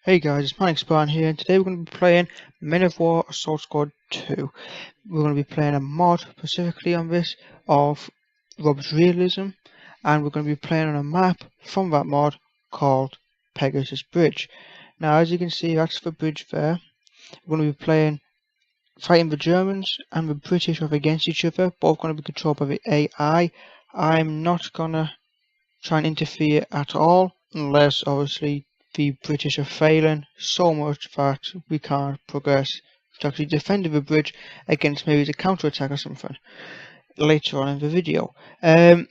Hey guys, it's Manic Spawn here, and today we're going to be playing Men of War Assault Squad 2. We're going to be playing a mod specifically on this of Robz Realism, and we're going to be playing on a map from that mod called Pegasus Bridge. Now, as you can see, that's the bridge there. We're going to be fighting the Germans and the British off against each other, both going to be controlled by the AI. I'm not going to try and interfere at all, unless obviously the British are failing so much that we can't progress to actually defend the bridge against maybe the counter-attack or something later on in the video. And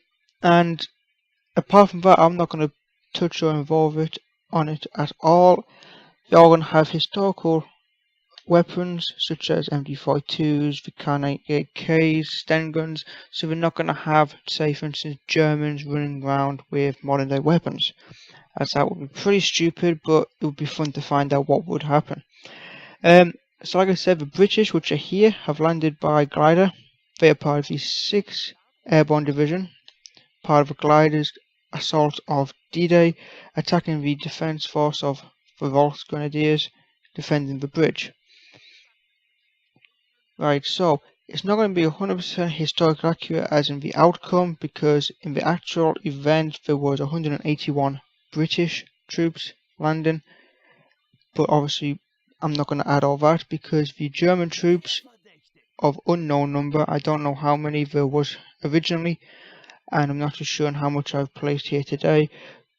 apart from that, I'm not going to touch or involve it on it at all. They're all going to have historical weapons such as MG42s, the Kar98Ks, Sten guns, so we're not going to have, say for instance, Germans running around with modern day weapons, as that would be pretty stupid, but it would be fun to find out what would happen. So like I said, the British, which are here, have landed by glider. They are part of the 6th Airborne Division, part of the gliders assault of D-Day, attacking the defence force of the Volksgrenadiers, defending the bridge. Right, so it's not going to be 100% historically accurate as in the outcome, because in the actual event there was 181 British troops landing, but obviously I'm not going to add all that because the German troops of unknown number, I don't know how many there was originally, and I'm not too sure on how much I've placed here today,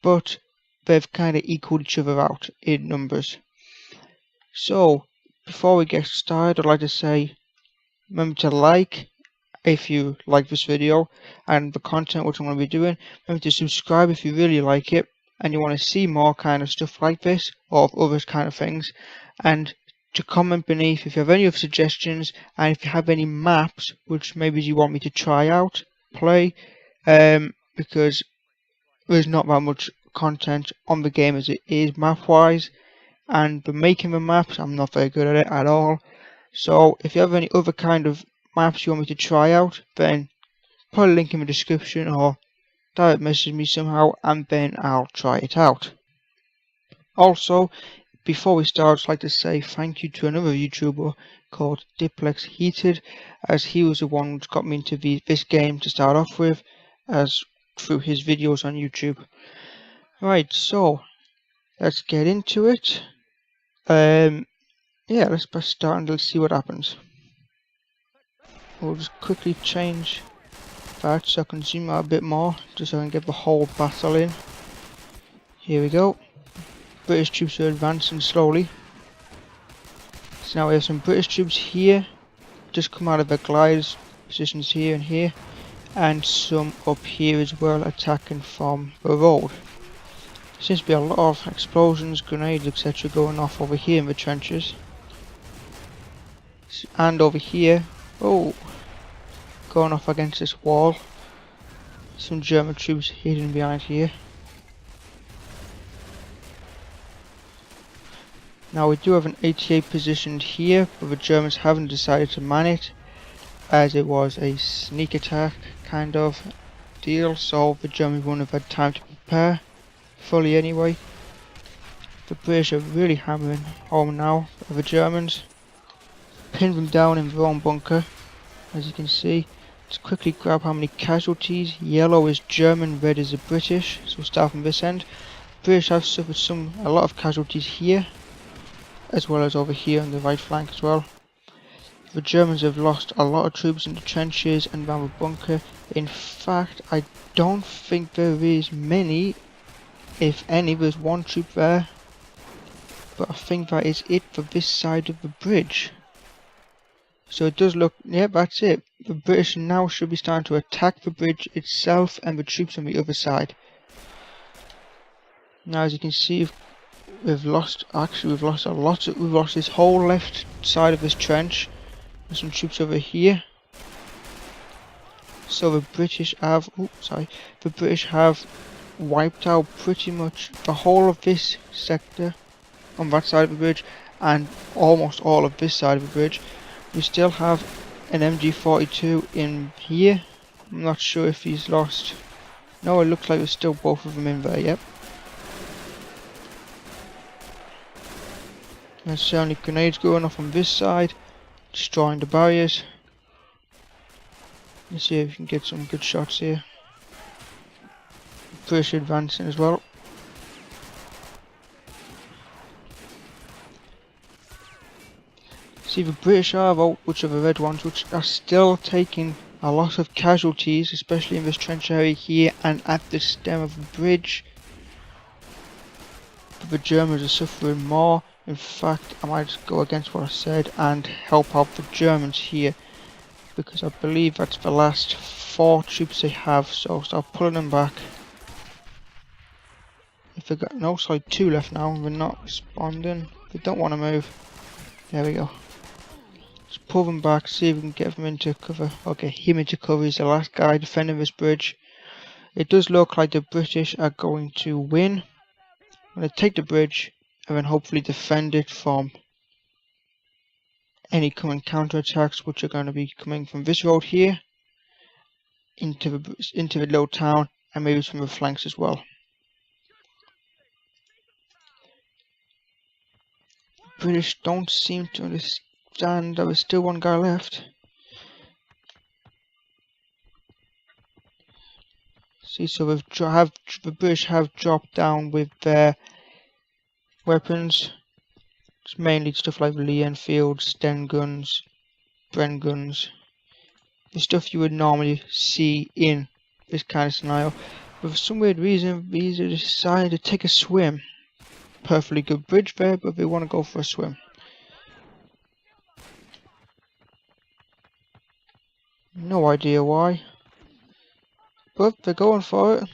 but they've kind of equaled each other out in numbers. So before we get started, I'd like to say, remember to like if you like this video and the content which I'm going to be doing. Remember to subscribe if you really like it and you want to see more kind of stuff like this or other kind of things, and to comment beneath if you have any other suggestions, and if you have any maps which maybe you want me to try out, play, because there's not that much content on the game as it is map wise, and the making the maps I'm not very good at it at all. So if you have any other kind of maps you want me to try out, then put a link in the description or direct message me somehow and then I'll try it out. Also, before we start, I'd like to say thank you to another YouTuber called Diplex Heated, as he was the one which got me into this game to start off with, as through his videos on YouTube. Right, so let's get into it. Yeah, let's press start and let's see what happens. We'll just quickly change that so I can zoom out a bit more, just so I can get the whole battle in. Here we go. British troops are advancing slowly. So now we have some British troops here, just come out of their gliders, positions here and here, and some up here as well, attacking from the road. There seems to be a lot of explosions, grenades, etc. going off over here in the trenches. And over here, oh, going off against this wall. Some German troops hidden behind here. Now we do have an 88 positioned here, but the Germans haven't decided to man it, as it was a sneak attack kind of deal, so the Germans wouldn't have had time to prepare fully anyway. The British are really hammering home now at the Germans, pinned them down in their own bunker, as you can see. Let's quickly grab how many casualties. Yellow is German, red is the British, so we'll start from this end. British have suffered a lot of casualties here, as well as over here on the right flank as well. The Germans have lost a lot of troops in the trenches and around the bunker. In fact, I don't think there is many, if any. There's one troop there, but I think that is it for this side of the bridge. So it does look, yeah, that's it. The British now should be starting to attack the bridge itself and the troops on the other side. Now, as you can see, we've lost a lot. We've lost this whole left side of this trench. There's some troops over here. So the British have, the British have wiped out pretty much the whole of this sector on that side of the bridge and almost all of this side of the bridge. We still have an MG42 in here. I'm not sure if he's lost. No, it looks like there's still both of them in there, yep. There's certainly grenades going off on this side, destroying the barriers. Let's see if we can get some good shots here. British advancing as well. See, the British are out, which are the red ones, which are still taking a lot of casualties, especially in this trench area here and at the stem of the bridge. But the Germans are suffering more. In fact, I might go against what I said and help out the Germans here, because I believe that's the last 4 troops they have, so I'll start pulling them back. If they've got no, sorry, 2 left now and they're not responding, they don't want to move. There we go. Let's pull them back, see if we can get them into cover. Okay, him into cover. He's the last guy defending this bridge. It does look like the British are going to win. I'm going to take the bridge and then hopefully defend it from any coming counterattacks, which are going to be coming from this road here into the little town, and maybe from the flanks as well. The British don't seem to understand that there's still 1 guy left. See, so the British have dropped down with their weapons. It's mainly stuff like Lee Enfield, Sten guns, Bren guns, the stuff you would normally see in this kind of scenario. But for some weird reason, these are deciding to take a swim. Perfectly good bridge there, but they want to go for a swim. No idea why. But they're going for it.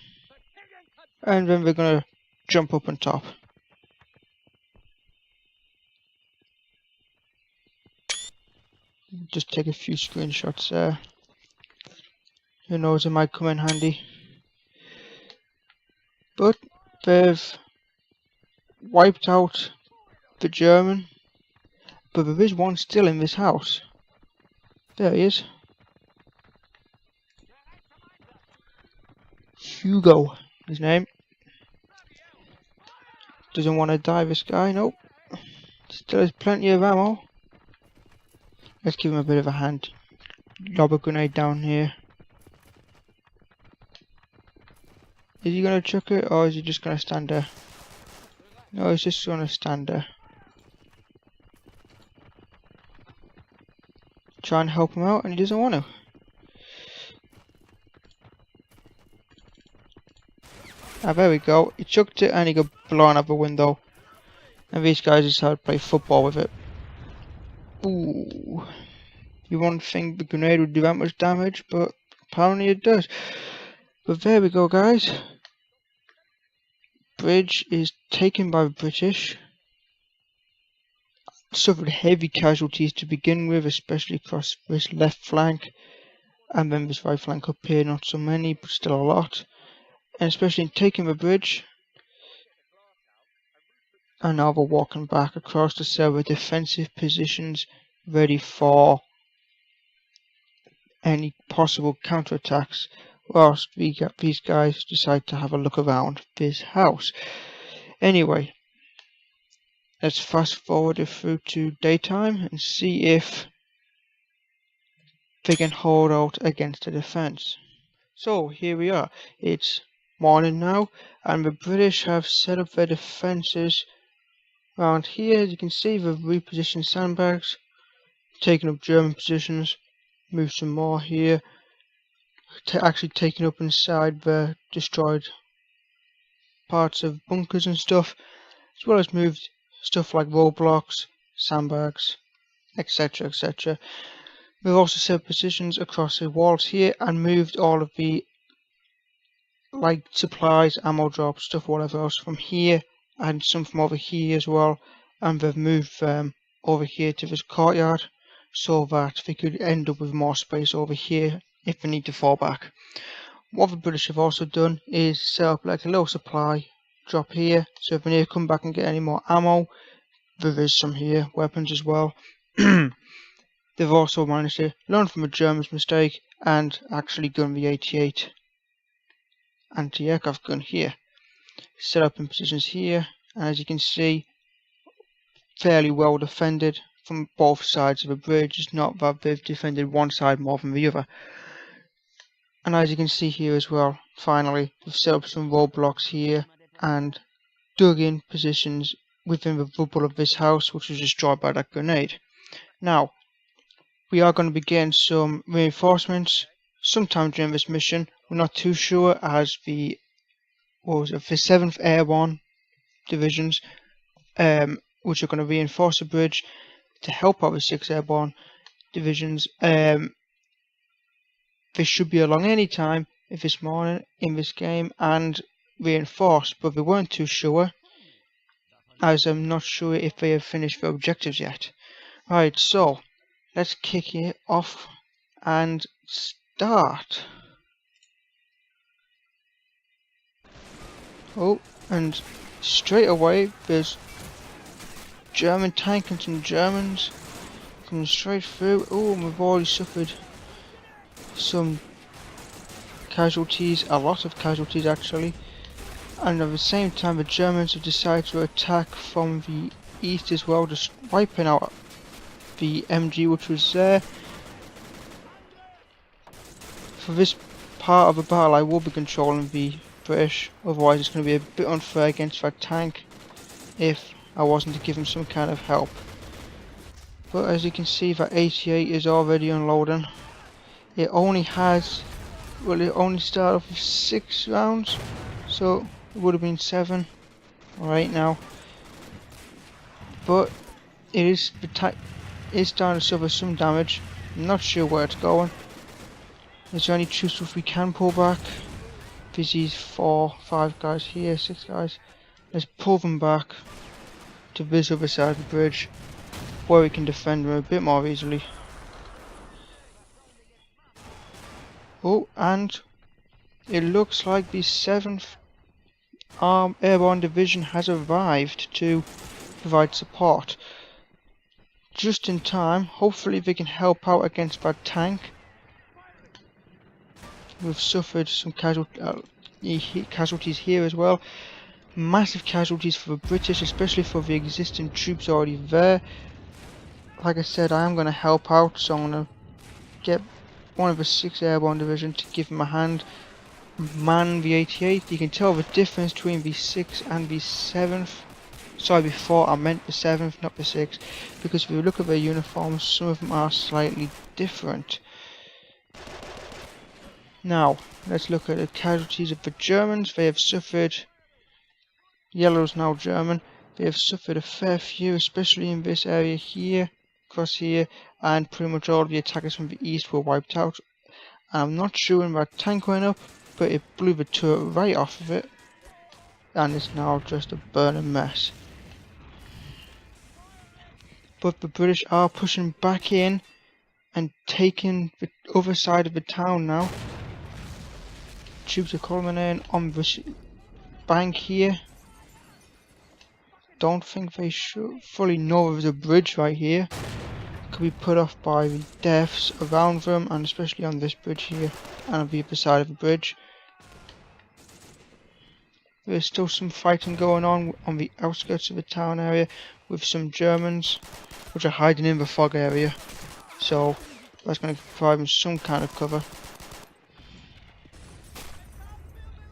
And then they're going to jump up on top. Just take a few screenshots there. Who knows, it might come in handy. But they've wiped out the German. But there is one still in this house. There he is. Hugo, his name. Doesn't want to die, this guy, nope. Still has plenty of ammo. Let's give him a bit of a hand. Lob a grenade down here. Is he going to chuck it, or is he just going to stand there? No, he's just going to stand there. Try and help him out, and he doesn't want to. Ah, there we go. He chucked it and he got blown out the window. And these guys decided to play football with it. Ooh. You wouldn't think the grenade would do that much damage, but apparently it does. But there we go, guys. Bridge is taken by the British. Suffered heavy casualties to begin with, especially across this left flank. And then this right flank up here, not so many, but still a lot. And especially in taking the bridge. And now we're walking back across the several defensive positions, ready for any possible counterattacks, whilst these guys decide to have a look around this house. Anyway, let's fast forward it through to daytime and see if they can hold out against the defense. So here we are. It's morning now, and the British have set up their defenses around here. As you can see, they've repositioned sandbags, taken up German positions, moved some more here, actually taken up inside the destroyed parts of bunkers and stuff, as well as moved stuff like roadblocks, sandbags, etc, etc. We've also set positions across the walls here and moved all of the like supplies, ammo drops, stuff, whatever else from here, and some from over here as well, and they've moved them over here to this courtyard so that they could end up with more space over here if they need to fall back. What the British have also done is set up like a little supply drop here, so if we need to come back and get any more ammo, there is some here, weapons as well. They've also managed to learn from the Germans' mistake and actually gun the 88 anti-aircraft gun here. Set up in positions here, and as you can see, fairly well defended from both sides of the bridge. It's not that they've defended one side more than the other. And as you can see here as well, finally, we've set up some roadblocks here and dug in positions within the rubble of this house, which was destroyed by that grenade. Now, we are going to be getting some reinforcements sometime during this mission. We're not too sure, as the 7th Airborne Divisions, which are going to reinforce the bridge to help out the 6th Airborne Divisions. They should be along any time this morning in this game and reinforced, but they weren't too sure, as I'm not sure if they have finished their objectives yet. Right, so let's kick it off and start. Oh, and straight away there's German tank and some Germans coming straight through. Oh, and we've already suffered some casualties, a lot of casualties actually. And at the same time the Germans have decided to attack from the east as well, just wiping out the MG which was there. For this part of the battle I will be controlling the British, otherwise it's going to be a bit unfair against that tank if I wasn't to give him some kind of help. But as you can see, that 88 is already unloading. It only has, well, it only started off with 6 rounds, so it would have been 7 right now. But it is starting to suffer some damage. I'm not sure where it's going. Is there any troops which we can pull back? These 4, 5 guys here, 6 guys. Let's pull them back to this other side of the bridge, where we can defend them a bit more easily. Oh, and it looks like the 7th Airborne Division has arrived to provide support. Just in time, hopefully they can help out against that tank. We've suffered some casualties here as well. Massive casualties for the British, especially for the existing troops already there. Like I said, I am going to help out, so I'm going to get one of the 6th Airborne Division to give him a hand. Man the 88. You can tell the difference between the 6th and the 7th. Sorry, before I meant the 7th, not the 6th, because if you look at their uniforms, some of them are slightly different. Now, let's look at the casualties of the Germans. They have suffered, yellow's now German, they have suffered a fair few, especially in this area here, across here, and pretty much all of the attackers from the east were wiped out. And I'm not sure when that tank went up, but it blew the turret right off of it, and it's now just a burning mess. But the British are pushing back in and taking the other side of the town now. Troops are coming in on this bank here. Don't think they should fully know there's a bridge right here. Could be put off by the deaths around them, and especially on this bridge here and on the other side of the bridge. There's still some fighting going on the outskirts of the town area with some Germans which are hiding in the fog area, so that's going to provide them some kind of cover.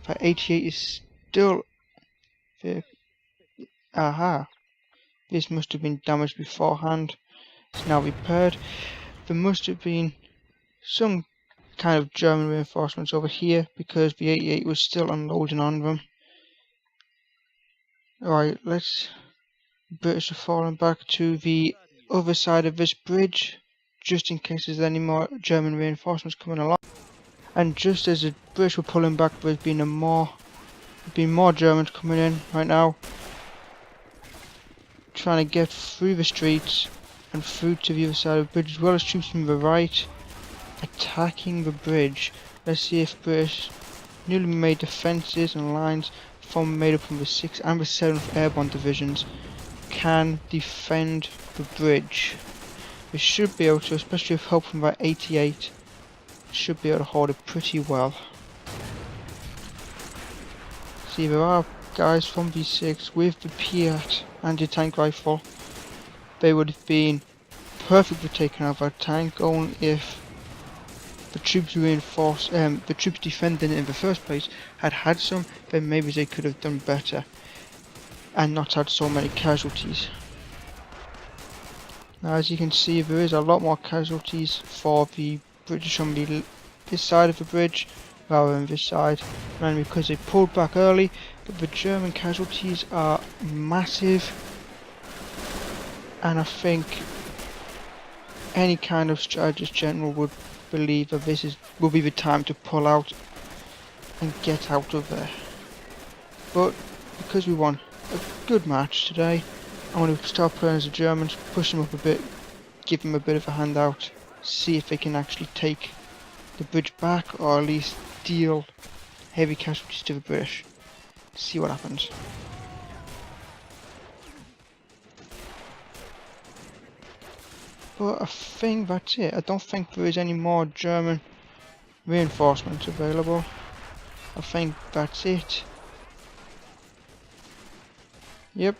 That 88 is still there. Aha, this must have been damaged beforehand. It's now repaired. There must have been some kind of German reinforcements over here, because the 88 was still unloading on them. Right, British are falling back to the other side of this bridge, just in case there's any more German reinforcements coming along. And just as the British were pulling back, there's been more Germans coming in right now, trying to get through the streets and through to the other side of the bridge, as well as troops from the right attacking the bridge. Let's see if British newly made defences and lines made up from the 6th and the 7th Airborne Divisions can defend the bridge. We should be able to, especially with help from that 88, should be able to hold it pretty well. See, there are guys from V6 with the Piat anti-tank rifle they would have been perfect for taking out that tank. Only if the troops the troops defending it in the first place had some, then maybe they could have done better and not had so many casualties. Now, as you can see, there is a lot more casualties for the British on this side of the bridge rather than this side, mainly because they pulled back early, but the German casualties are massive, and I think any kind of strategist general would believe that will be the time to pull out and get out of there. But because we won a good match today, I want to start playing as the Germans, push them up a bit, give them a bit of a handout, see if they can actually take the bridge back, or at least deal heavy casualties to the British. See what happens. But I think that's it. I don't think there is any more German reinforcements available. I think that's it. Yep,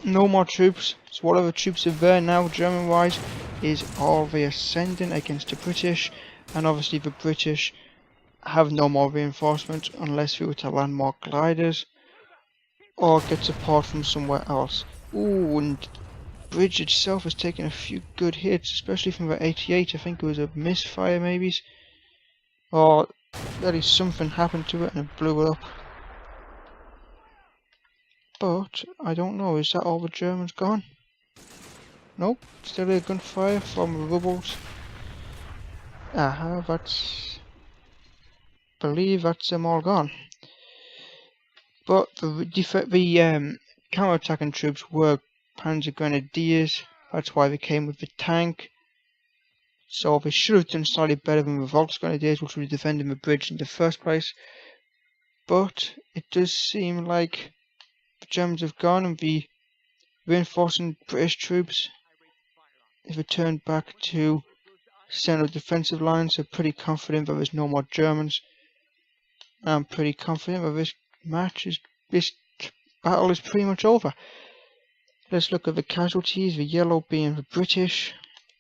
no more troops. So whatever troops are there now, German-wise, is all they are sending against the British. And obviously the British have no more reinforcements unless we were to land more gliders or get support from somewhere else. Ooh, and the bridge itself has taken a few good hits, especially from the 88. I think it was a misfire maybe, or at least something happened to it and it blew it up. But I don't know, is that all the Germans gone? Nope, still a gunfire from Robz. Aha, believe that's them all gone. But the counter-attacking troops were Panzer Grenadiers. That's why they came with the tank. So they should have done slightly better than the Robz Grenadiers, which were defending the bridge in the first place. But it does seem like the Germans have gone, and the reinforcing British troops have returned back to center defensive lines. So pretty confident that there's no more Germans. I'm pretty confident that this battle is pretty much over. Let's look at the casualties, the yellow being the British,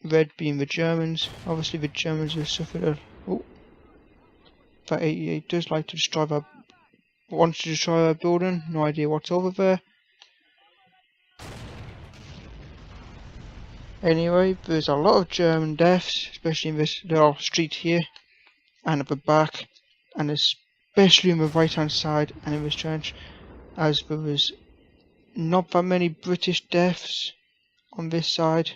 red being the Germans. Obviously the Germans have suffered a... Oh, that 88 does like to destroy our... wants to destroy our building, no idea what's over there. Anyway, there's a lot of German deaths, especially in this little street here, and at the back, and especially on the right hand side and in this trench, as there was not that many British deaths on this side,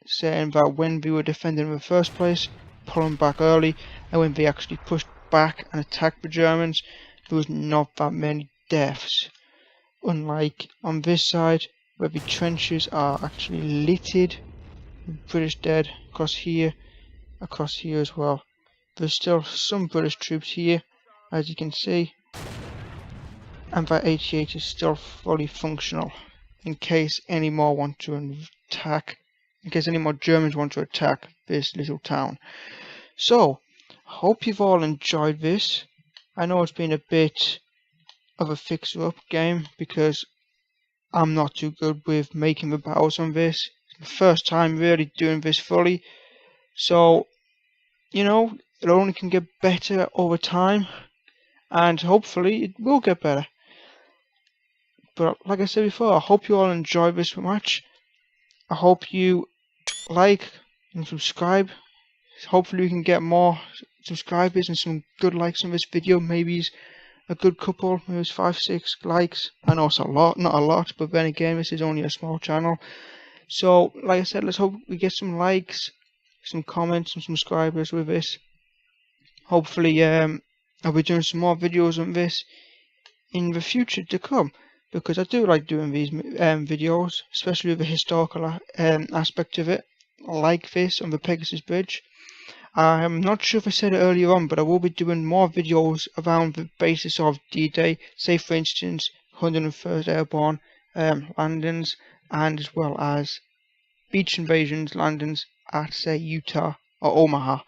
saying that when we were defending in the first place, pulling back early, and when they actually pushed back and attacked the Germans, there was not that many deaths. Unlike on this side, where the trenches are actually littered with British dead across here as well. There's still some British troops here, as you can see, and that 88 is still fully functional in case any more want to attack, in case any more Germans want to attack this little town. So, hope you've all enjoyed this. I know it's been a bit of a fixer-up game because I'm not too good with making the battles on this. It's the first time really doing this fully, so you know, it only can get better over time, and hopefully it will get better. But like I said before, I hope you all enjoyed this match. I hope you like and subscribe. Hopefully we can get more subscribers and some good likes on this video. Maybe a good couple, maybe 5-6 likes. I know it's a lot, not a lot, but then again, this is only a small channel. So like I said, let's hope we get some likes, some comments, some subscribers with this. Hopefully I'll be doing some more videos on this in the future to come, because I do like doing these videos, especially with the historical aspect of it, like this on the Pegasus Bridge. I'm not sure if I said it earlier on, but I will be doing more videos around the basis of D-Day, say for instance 101st Airborne landings, and as well as beach invasions landings at say Utah or Omaha.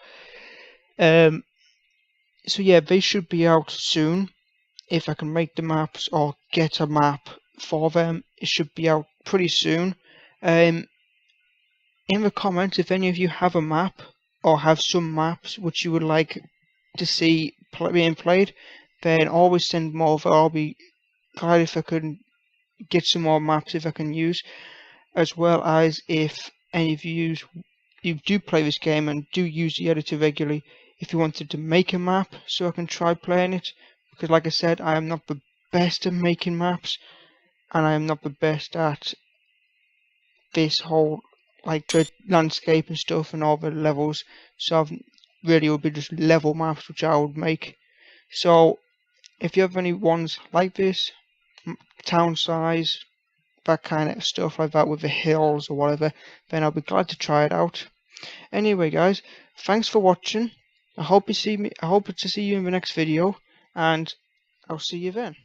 So yeah, they should be out soon. If I can make the maps or get a map for them, it should be out pretty soon. in the comments if any of you have a map or have some maps which you would like to see being played, then always send them over. I'll be glad if I can get some more maps if I can use, as well as if any of you do play this game and do use the editor regularly, if you wanted to make a map so I can try playing it, because like I said, I am not the best at making maps and I am not the best at this whole like the landscape and stuff and all the levels, so I've really would be just level maps which I would make. So if you have any ones like this, town size, that kind of stuff like that with the hills or whatever, then I'll be glad to try it out. Anyway guys, thanks for watching. I hope to see you in the next video, and I'll see you then.